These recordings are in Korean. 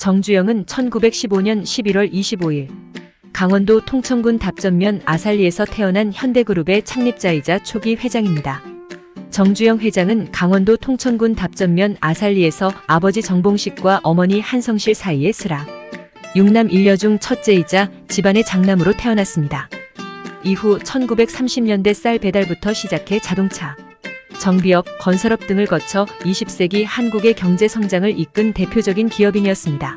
정주영은 1915년 11월 25일 강원도 통천군 답전면 아살리에서 태어난 현대그룹의 창립자이자 초기 회장입니다. 정주영 회장은 강원도 통천군 답전면 아살리에서 아버지 정봉식과 어머니 한성실 사이의 슬아 6남 1녀 중 첫째이자 집안의 장남으로 태어났습니다. 이후 1930년대 쌀 배달부터 시작해 자동차, 정비업, 건설업 등을 거쳐 20세기 한국의 경제 성장을 이끈 대표적인 기업인이었습니다.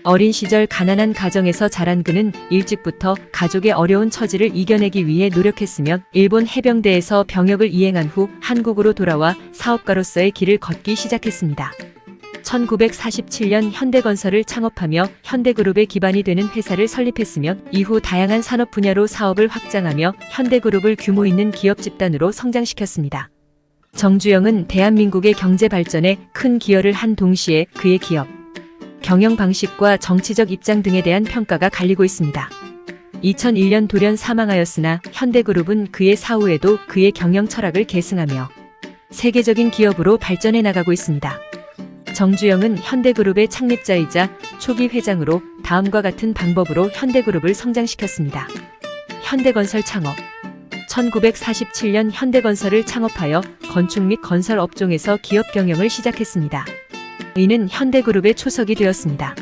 어린 시절 가난한 가정에서 자란 그는 일찍부터 가족의 어려운 처지를 이겨내기 위해 노력했으며 일본 해병대에서 병역을 이행한 후 한국으로 돌아와 사업가로서의 길을 걷기 시작했습니다. 1947년 현대건설을 창업하며 현대그룹의 기반이 되는 회사를 설립했으며 이후 다양한 산업 분야로 사업을 확장하며 현대그룹을 규모 있는 기업 집단으로 성장시켰습니다. 정주영은 대한민국의 경제 발전에 큰 기여를 한 동시에 그의 기업, 경영 방식과 정치적 입장 등에 대한 평가가 갈리고 있습니다. 2001년 돌연 사망하였으나 현대그룹은 그의 사후에도 그의 경영 철학을 계승하며 세계적인 기업으로 발전해 나가고 있습니다. 정주영은 현대그룹의 창립자이자 초기 회장으로 다음과 같은 방법으로 현대그룹을 성장시켰습니다. 현대건설 창업 1947년 현대건설을 창업하여 건축 및 건설 업종에서 기업 경영을 시작했습니다. 이는 현대그룹의 초석이 되었습니다.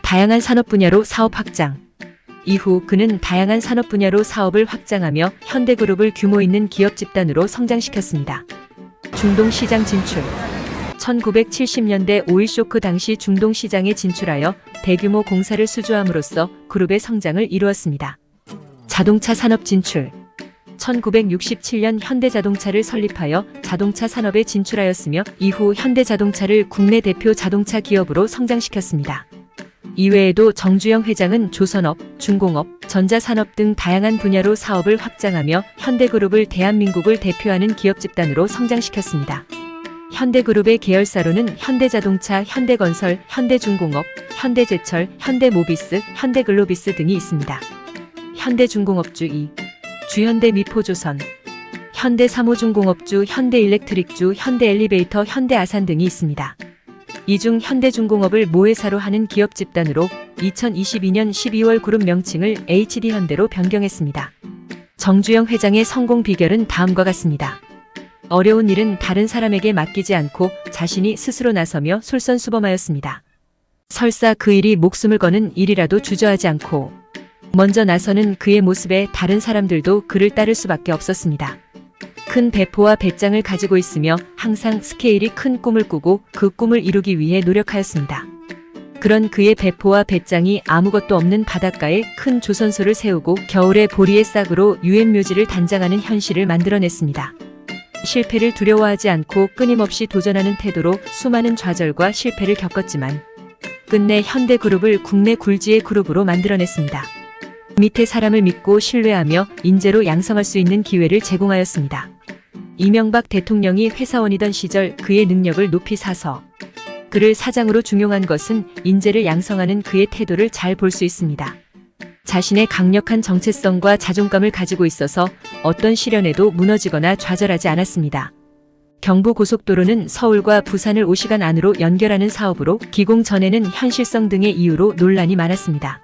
다양한 산업 분야로 사업 확장. 이후 그는 다양한 산업 분야로 사업을 확장하며 현대그룹을 규모 있는 기업 집단으로 성장시켰습니다. 중동 시장 진출 1970년대 오일 쇼크 당시 중동 시장에 진출하여 대규모 공사를 수주함으로써 그룹의 성장을 이루었습니다. 자동차 산업 진출 1967년 현대자동차를 설립하여 자동차 산업에 진출하였으며 이후 현대자동차를 국내 대표 자동차 기업으로 성장시켰습니다. 이외에도 정주영 회장은 조선업, 중공업, 전자산업 등 다양한 분야로 사업을 확장하며 현대그룹을 대한민국을 대표하는 기업 집단으로 성장시켰습니다. 현대그룹의 계열사로는 현대자동차, 현대건설, 현대중공업, 현대제철, 현대모비스, 현대글로비스 등이 있습니다. 현대중공업주 2, 주현대미포조선, 현대사모중공업주, 현대일렉트릭주, 현대엘리베이터, 현대아산 등이 있습니다. 이 중 현대중공업을 모회사로 하는 기업 집단으로 2022년 12월 그룹 명칭을 HD현대로 변경했습니다. 정주영 회장의 성공 비결은 다음과 같습니다. 어려운 일은 다른 사람에게 맡기지 않고 자신이 스스로 나서며 솔선수범하였습니다. 설사 그 일이 목숨을 거는 일이라도 주저하지 않고 먼저 나서는 그의 모습에 다른 사람들도 그를 따를 수밖에 없었습니다. 큰 배포와 배짱을 가지고 있으며 항상 스케일이 큰 꿈을 꾸고 그 꿈을 이루기 위해 노력하였습니다. 그런 그의 배포와 배짱이 아무것도 없는 바닷가에 큰 조선소를 세우고 겨울에 보리의 싹으로 유엔묘지를 단장하는 현실을 만들어냈습니다. 실패를 두려워하지 않고 끊임없이 도전하는 태도로 수많은 좌절과 실패를 겪었지만 끝내 현대그룹을 국내 굴지의 그룹으로 만들어냈습니다. 밑에 사람을 믿고 신뢰하며 인재로 양성할 수 있는 기회를 제공하였습니다. 이명박 대통령이 회사원이던 시절 그의 능력을 높이 사서 그를 사장으로 중용한 것은 인재를 양성하는 그의 태도를 잘 볼 수 있습니다. 자신의 강력한 정체성과 자존감을 가지고 있어서 어떤 시련에도 무너지거나 좌절하지 않았습니다. 경부고속도로는 서울과 부산을 5시간 안으로 연결하는 사업으로 기공 전에는 현실성 등의 이유로 논란이 많았습니다.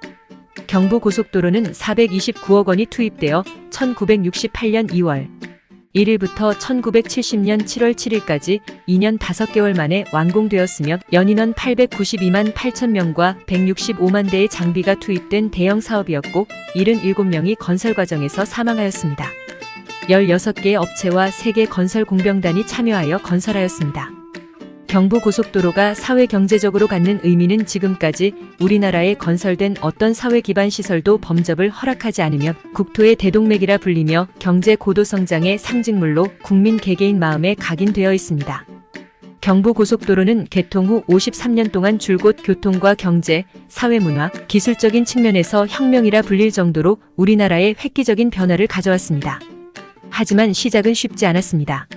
경부고속도로는 429억 원이 투입되어 1968년 2월 1일부터 1970년 7월 7일까지 2년 5개월 만에 완공되었으며 연인원 892만 8천 명과 165만 대의 장비가 투입된 대형 사업이었고 77명이 건설 과정에서 사망하였습니다. 16개의 업체와 3개 건설 공병단이 참여하여 건설하였습니다. 경부고속도로가 사회경제적으로 갖는 의미는 지금까지 우리나라에 건설된 어떤 사회 기반 시설도 범접을 허락하지 않으며 국토의 대동맥이라 불리며 경제 고도 성장의 상징물로 국민 개개인 마음에 각인되어 있습니다. 경부고속도로는 개통 후 53년 동안 줄곧 교통과 경제, 사회문화, 기술적인 측면에서 혁명이라 불릴 정도로 우리나라에 획기적인 변화를 가져왔습니다. 하지만 시작은 쉽지 않았습니다.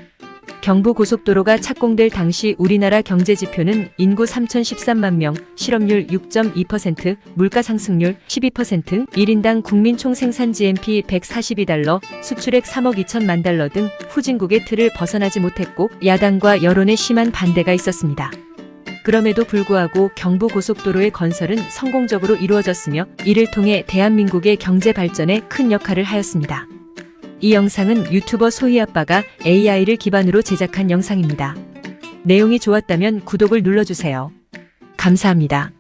경부고속도로가 착공될 당시 우리나라 경제지표는 인구 3,013만 명, 실업률 6.2%, 물가상승률 12%, 1인당 국민 총생산 GNP 142달러, 수출액 3억 2천만 달러 등 후진국의 틀을 벗어나지 못했고 야당과 여론의 심한 반대가 있었습니다. 그럼에도 불구하고 경부고속도로의 건설은 성공적으로 이루어졌으며 이를 통해 대한민국의 경제 발전에 큰 역할을 하였습니다. 이 영상은 유튜버 소희아빠가 AI를 기반으로 제작한 영상입니다. 내용이 좋았다면 구독을 눌러주세요. 감사합니다.